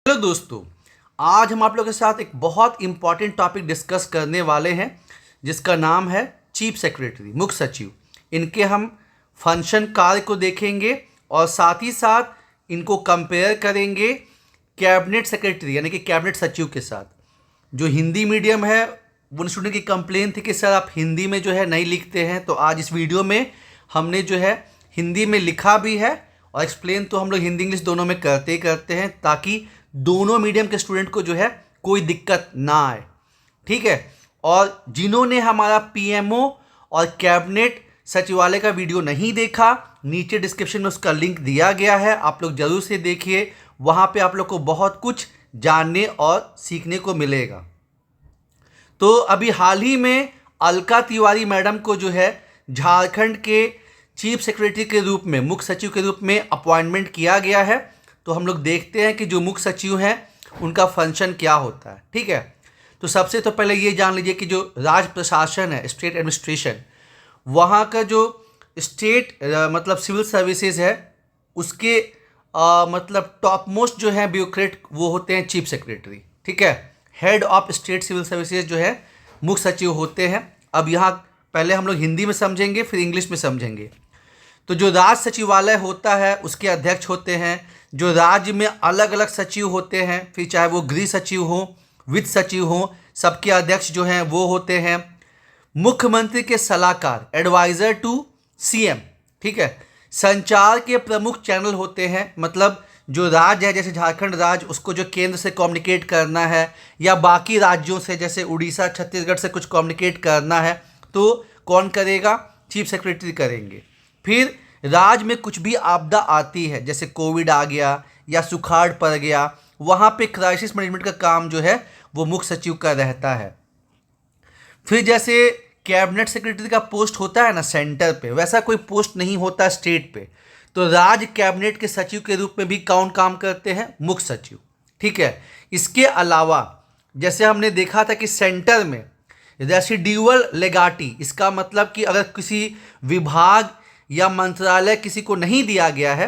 Hello दोस्तों, आज हम आप लोगों के साथ एक बहुत इंपॉर्टेंट टॉपिक डिस्कस करने वाले हैं जिसका नाम है चीफ सेक्रेटरी, मुख्य सचिव। इनके हम फंक्शन कार्य को देखेंगे और साथ ही साथ इनको कंपेयर करेंगे कैबिनेट सेक्रेटरी यानी कि कैबिनेट सचिव के साथ। जो हिंदी मीडियम है वो स्टूडेंट की कंप्लेन थी कि सर आप हिंदी में जो है नहीं लिखते हैं, तो आज इस वीडियो में हमने जो है हिंदी में लिखा भी है और एक्सप्लेन तो हम लोग हिंदी इंग्लिश दोनों में करते ही करते हैं ताकि दोनों मीडियम के स्टूडेंट को जो है कोई दिक्कत ना आए। ठीक है। और जिन्होंने हमारा पीएमओ और कैबिनेट सचिवालय का वीडियो नहीं देखा, नीचे डिस्क्रिप्शन में उसका लिंक दिया गया है, आप लोग जरूर से देखिए। वहाँ पे आप लोग को बहुत कुछ जानने और सीखने को मिलेगा। तो अभी हाल ही में अलका तिवारी मैडम को जो है झारखंड के चीफ सेक्रेटरी के रूप में, मुख्य सचिव के रूप में अपॉइंटमेंट किया गया है। तो हम लोग देखते हैं कि जो मुख्य सचिव हैं उनका फंक्शन क्या होता है। ठीक है। तो सबसे तो पहले ये जान लीजिए कि जो राज प्रशासन है, स्टेट एडमिनिस्ट्रेशन, वहाँ का जो स्टेट मतलब सिविल सर्विसेज है उसके मतलब टॉप मोस्ट जो है ब्यूरोक्रेट वो होते हैं चीफ सेक्रेटरी। ठीक है। Head of state civil services जो है मुख्य सचिव होते हैं। अब यहाँ पहले हम लोग हिंदी में समझेंगे फिर इंग्लिश में समझेंगे। तो जो राज सचिवालय होता है उसके अध्यक्ष होते हैं। जो राज्य में अलग अलग सचिव होते हैं, फिर चाहे वो गृह सचिव हो, वित्त सचिव हो, सबके अध्यक्ष जो हैं वो होते हैं मुख्यमंत्री के सलाहकार, एडवाइजर टू सीएम। ठीक है। संचार के प्रमुख चैनल होते हैं, मतलब जो राज्य है जैसे झारखंड राज्य, उसको जो केंद्र से कम्युनिकेट करना है या बाकी राज्यों से जैसे उड़ीसा छत्तीसगढ़ से कुछ कम्युनिकेट करना है तो कौन करेगा? चीफ सेक्रेटरी करेंगे। फिर राज्य में कुछ भी आपदा आती है जैसे कोविड आ गया या सुखाड़ पड़ गया, वहाँ पे क्राइसिस मैनेजमेंट का काम जो है वो मुख्य सचिव का रहता है। फिर जैसे कैबिनेट सेक्रेटरी का पोस्ट होता है ना सेंटर पे, वैसा कोई पोस्ट नहीं होता स्टेट पे। तो राज्य कैबिनेट के सचिव के रूप में भी कौन काम करते हैं? मुख्य सचिव। ठीक है। इसके अलावा जैसे हमने देखा था कि सेंटर में रेसिड्यूअल लेगाटी, इसका मतलब कि अगर किसी विभाग या मंत्रालय किसी को नहीं दिया गया है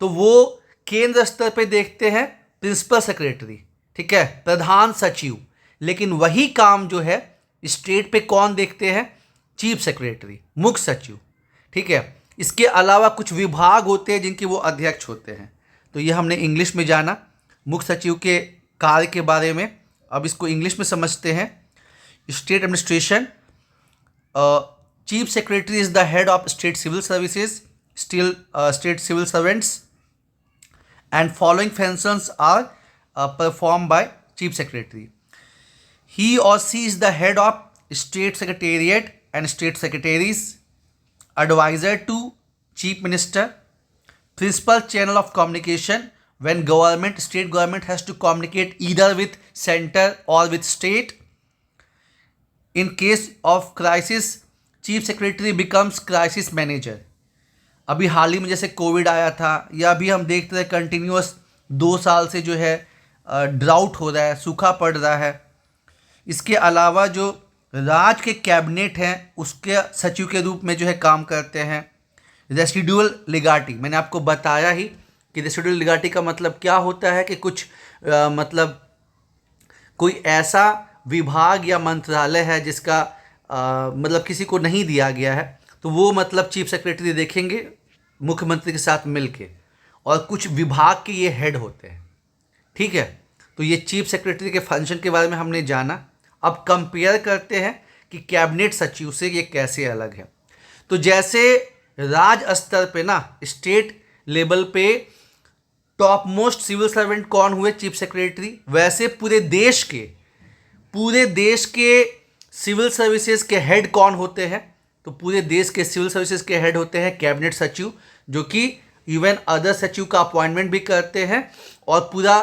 तो वो केंद्र स्तर पे देखते हैं प्रिंसिपल सेक्रेटरी। ठीक है, प्रधान सचिव। लेकिन वही काम जो है स्टेट पे कौन देखते हैं? चीफ सेक्रेटरी, मुख्य सचिव। ठीक है। इसके अलावा कुछ विभाग होते हैं जिनके वो अध्यक्ष होते हैं। तो ये हमने इंग्लिश में जाना मुख्य सचिव के कार्य के बारे में। अब इसको इंग्लिश में समझते हैं। State administration, Chief Secretary is the head of state civil services, still state civil servants, and following functions are performed by Chief Secretary. He or she is the head of state secretariat and state secretaries, advisor to Chief Minister, principal channel of communication when state government has to communicate either with center or with state. In case of crisis, chief secretary becomes crisis manager. अभी हाल ही में जैसे Covid आया था या अभी हम देखते हैं कंटिन्यूअस 2 साल से जो है ड्राउट हो रहा है, सूखा पड़ रहा है। इसके अलावा जो राज्य के कैबिनेट हैं उसके सचिव के रूप में जो है काम करते हैं रेसिडुअल लिगाटी। मैंने आपको बताया ही कि रेसिडुअल लिगाटी का मतलब क्या होता है कि कुछ मतलब कोई ऐसा विभाग या मंत्रालय है जिसका मतलब किसी को नहीं दिया गया है तो वो मतलब चीफ सेक्रेटरी देखेंगे मुख्यमंत्री के साथ मिलके, और कुछ विभाग के ये हेड होते हैं। ठीक है। तो ये चीफ सेक्रेटरी के फंक्शन के बारे में हमने जाना। अब कंपेयर करते हैं कि कैबिनेट सचिव से ये कैसे अलग है। तो जैसे राज्य स्तर पे ना, स्टेट लेवल पे टॉप मोस्ट सिविल सर्वेंट कौन हुए? Chief secretary. वैसे पूरे देश के सिविल सर्विसेज के हेड कौन होते हैं? तो पूरे देश के सिविल सर्विसेज के हेड होते हैं कैबिनेट सचिव, जो कि इवन अदर सचिव का अपॉइंटमेंट भी करते हैं और पूरा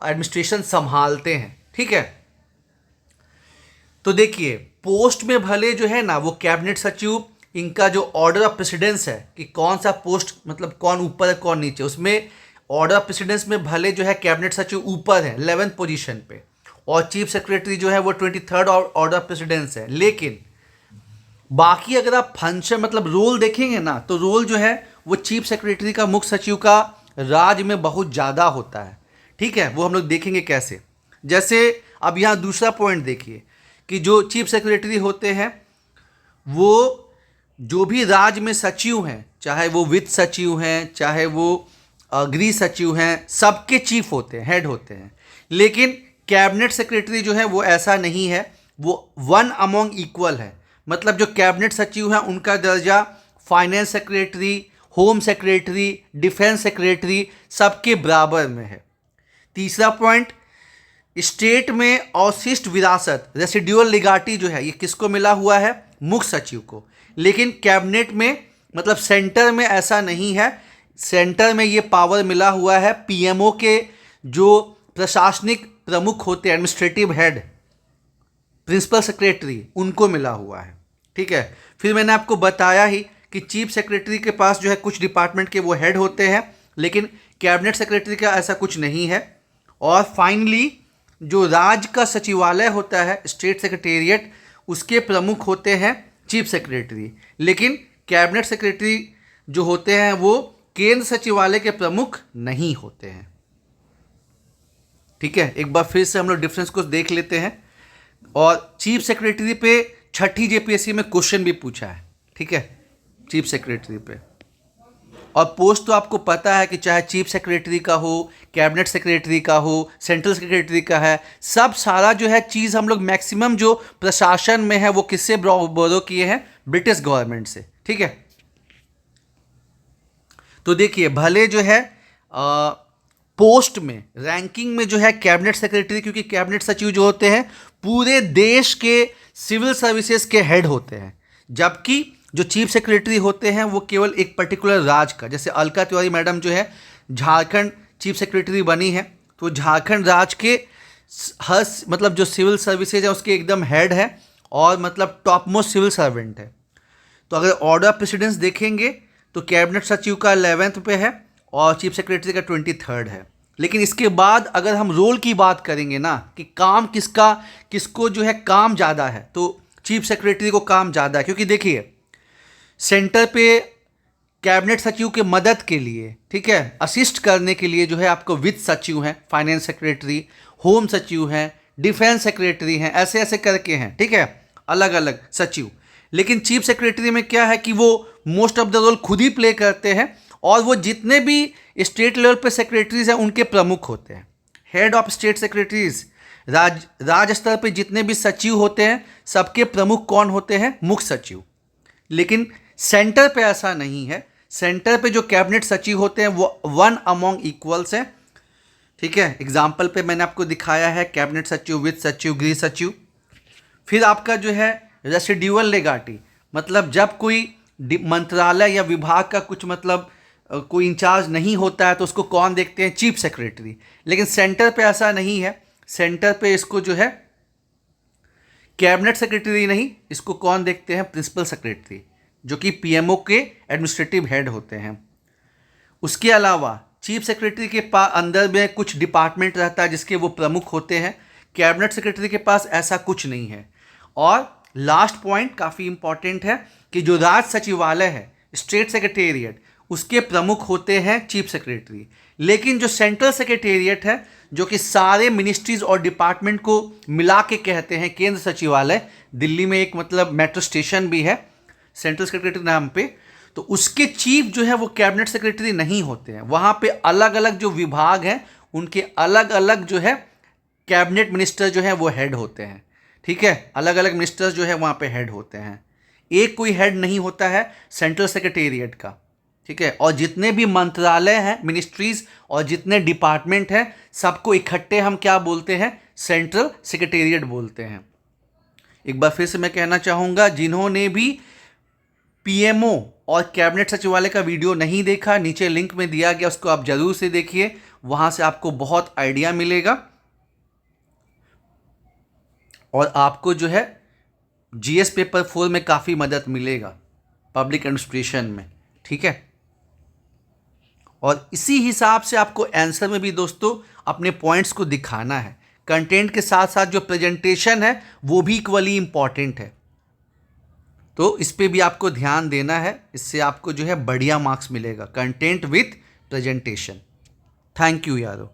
एडमिनिस्ट्रेशन संभालते हैं। ठीक है। तो देखिए पोस्ट में भले जो है ना वो कैबिनेट सचिव, इनका जो ऑर्डर ऑफ प्रेसिडेंस है कि कौन सा पोस्ट मतलब कौन ऊपर है कौन नीचे, उसमें ऑर्डर ऑफ प्रेसिडेंस में भले जो है कैबिनेट सचिव ऊपर है 11th पोजीशन पे और चीफ सेक्रेटरी जो है वो 23rd ऑर्डर ऑफ प्रेसिडेंस है। लेकिन बाकी अगर आप फंक्शन मतलब रोल देखेंगे ना तो रोल जो है वो चीफ सेक्रेटरी का, मुख्य सचिव का राज्य में बहुत ज़्यादा होता है। ठीक है, वो हम लोग देखेंगे कैसे। जैसे अब यहाँ दूसरा पॉइंट देखिए कि जो चीफ सेक्रेटरी होते हैं वो जो भी राज्य में सचिव हैं, चाहे वो वित्त सचिव हैं, चाहे वो गृह सचिव हैं, सबके चीफ होते हैं, हेड होते हैं। लेकिन कैबिनेट सेक्रेटरी जो है वो ऐसा नहीं है, वो वन अमोंग इक्वल है। मतलब जो कैबिनेट सचिव हैं उनका दर्जा finance secretary, home secretary, defence secretary सबके बराबर में है। तीसरा पॉइंट, स्टेट में अवशिष्ट विरासत रेसिडुअल लिगार्टी जो है ये किसको मिला हुआ है? मुख्य सचिव को। लेकिन कैबिनेट में मतलब सेंटर में ऐसा नहीं है, सेंटर में ये पावर मिला हुआ है पीएमओ के जो प्रशासनिक प्रमुख होते हैं, एडमिनिस्ट्रेटिव हेड, प्रिंसिपल सेक्रेटरी, उनको मिला हुआ है। ठीक है, फिर मैंने आपको बताया ही कि चीफ सेक्रेटरी के पास जो है कुछ डिपार्टमेंट के वो हेड होते हैं, लेकिन कैबिनेट सेक्रेटरी का ऐसा कुछ नहीं है। और फाइनली जो राज्य का सचिवालय होता है, स्टेट सेक्रेटेरिएट, उसके प्रमुख होते हैं चीफ सेक्रेटरी। लेकिन कैबिनेट सेक्रेटरी जो होते हैं वो केंद्र सचिवालय के प्रमुख नहीं होते हैं। ठीक है, एक बार फिर से हम लोग डिफरेंस को देख लेते हैं। और चीफ सेक्रेटरी पे छठी जेपीएससी में क्वेश्चन भी पूछा है। ठीक है, चीफ सेक्रेटरी पे। और पोस्ट तो आपको पता है कि चाहे चीफ सेक्रेटरी का हो, कैबिनेट सेक्रेटरी का हो, सेंट्रल सेक्रेटरी का है, सब सारा जो है चीज़ हम लोग मैक्सिमम जो प्रशासन में है वो किससे बोरो किए हैं? ब्रिटिश गवर्नमेंट से। ठीक है, तो देखिए भले जो है पोस्ट में, रैंकिंग में जो है कैबिनेट सेक्रेटरी, क्योंकि कैबिनेट सचिव जो होते हैं पूरे देश के सिविल सर्विसेज के हेड होते हैं, जबकि जो चीफ सेक्रेटरी होते हैं वो केवल एक पर्टिकुलर राज्य का, जैसे अलका तिवारी मैडम जो है झारखंड चीफ सेक्रेटरी बनी है, तो झारखंड राज्य के हर मतलब जो सिविल सर्विसेज है उसके एकदम हेड है और मतलब टॉप मोस्ट सिविल सर्वेंट है। तो अगर ऑर्डर ऑफ प्रेसिडेंस देखेंगे तो कैबिनेट सचिव का 11th पे है और चीफ सेक्रेटरी का 23rd है। लेकिन इसके बाद अगर हम रोल की बात करेंगे ना कि काम किसको जो है काम ज़्यादा है, तो चीफ सेक्रेटरी को काम ज़्यादा है। क्योंकि देखिए सेंटर पे कैबिनेट सचिव के मदद के लिए, ठीक है, असिस्ट करने के लिए जो है आपको वित्त सचिव हैं, फाइनेंस सेक्रेटरी, होम सचिव हैं, डिफेंस सेक्रेटरी हैं, ऐसे ऐसे करके हैं। ठीक है, अलग अलग सचिव। लेकिन चीफ सेक्रेटरी में क्या है कि वो मोस्ट ऑफ द रोल खुद ही प्ले करते हैं और वो जितने भी स्टेट लेवल पे सेक्रेटरीज हैं उनके प्रमुख होते हैं, हेड ऑफ स्टेट सेक्रेटरीज। राज्य स्तर पे जितने भी सचिव होते हैं सबके प्रमुख कौन होते हैं? मुख्य सचिव। लेकिन सेंटर पे ऐसा नहीं है, सेंटर पे जो कैबिनेट सचिव होते हैं वो वन अमोंग इक्वल्स हैं। ठीक है, एग्जाम्पल पे मैंने आपको दिखाया है कैबिनेट सचिव, वित्त सचिव, गृह सचिव। फिर आपका जो है रेसिडुअल लेगार्टी, मतलब जब कोई मंत्रालय या विभाग का कुछ मतलब कोई इंचार्ज नहीं होता है तो उसको कौन देखते हैं? Chief secretary. लेकिन सेंटर पे ऐसा नहीं है, सेंटर पे इसको जो है कैबिनेट सेक्रेटरी नहीं, इसको कौन देखते हैं? प्रिंसिपल सेक्रेटरी, जो कि पीएमओ के एडमिनिस्ट्रेटिव हेड होते हैं। उसके अलावा चीफ सेक्रेटरी के पास अंदर में कुछ डिपार्टमेंट रहता है जिसके वो प्रमुख होते हैं, कैबिनेट सेक्रेटरी के पास ऐसा कुछ नहीं है। और लास्ट पॉइंट काफ़ी इंपॉर्टेंट है कि जो राज्य सचिवालय है, स्टेट सेक्रेटेरिएट, उसके प्रमुख होते हैं चीफ सेक्रेटरी। लेकिन जो सेंट्रल सेक्रेटेरिएट है, जो कि सारे मिनिस्ट्रीज और डिपार्टमेंट को मिला के कहते हैं केंद्र सचिवालय, दिल्ली में एक मतलब मेट्रो स्टेशन भी है सेंट्रल सेक्रेटरी नाम पे, तो उसके चीफ जो है वो कैबिनेट सेक्रेटरी नहीं होते हैं। वहाँ पे अलग अलग जो विभाग हैं उनके अलग अलग जो है कैबिनेट मिनिस्टर जो है वो हेड होते हैं। ठीक है, अलग अलग मिनिस्टर्स जो है वहाँ पे हेड होते हैं, एक कोई हेड नहीं होता है सेंट्रल सेक्रेटेरिएट का। ठीक है, और जितने भी मंत्रालय हैं, मिनिस्ट्रीज और जितने डिपार्टमेंट हैं, सबको इकट्ठे हम क्या बोलते हैं? सेंट्रल सेक्रेटेरिएट बोलते हैं। एक बार फिर से मैं कहना चाहूँगा, जिन्होंने भी पीएमओ और कैबिनेट सचिवालय का वीडियो नहीं देखा, नीचे लिंक में दिया गया, उसको आप जरूर से देखिए, वहाँ से आपको बहुत आइडिया मिलेगा और आपको जो है जीएस पेपर 4 में काफ़ी मदद मिलेगा पब्लिक एडमिनिस्ट्रेशन में। ठीक है, और इसी हिसाब से आपको आंसर में भी दोस्तों अपने पॉइंट्स को दिखाना है। कंटेंट के साथ साथ जो प्रेजेंटेशन है वो भी इक्वली इम्पॉर्टेंट है, तो इस पे भी आपको ध्यान देना है। इससे आपको जो है बढ़िया मार्क्स मिलेगा, content with presentation. Thank you यारो।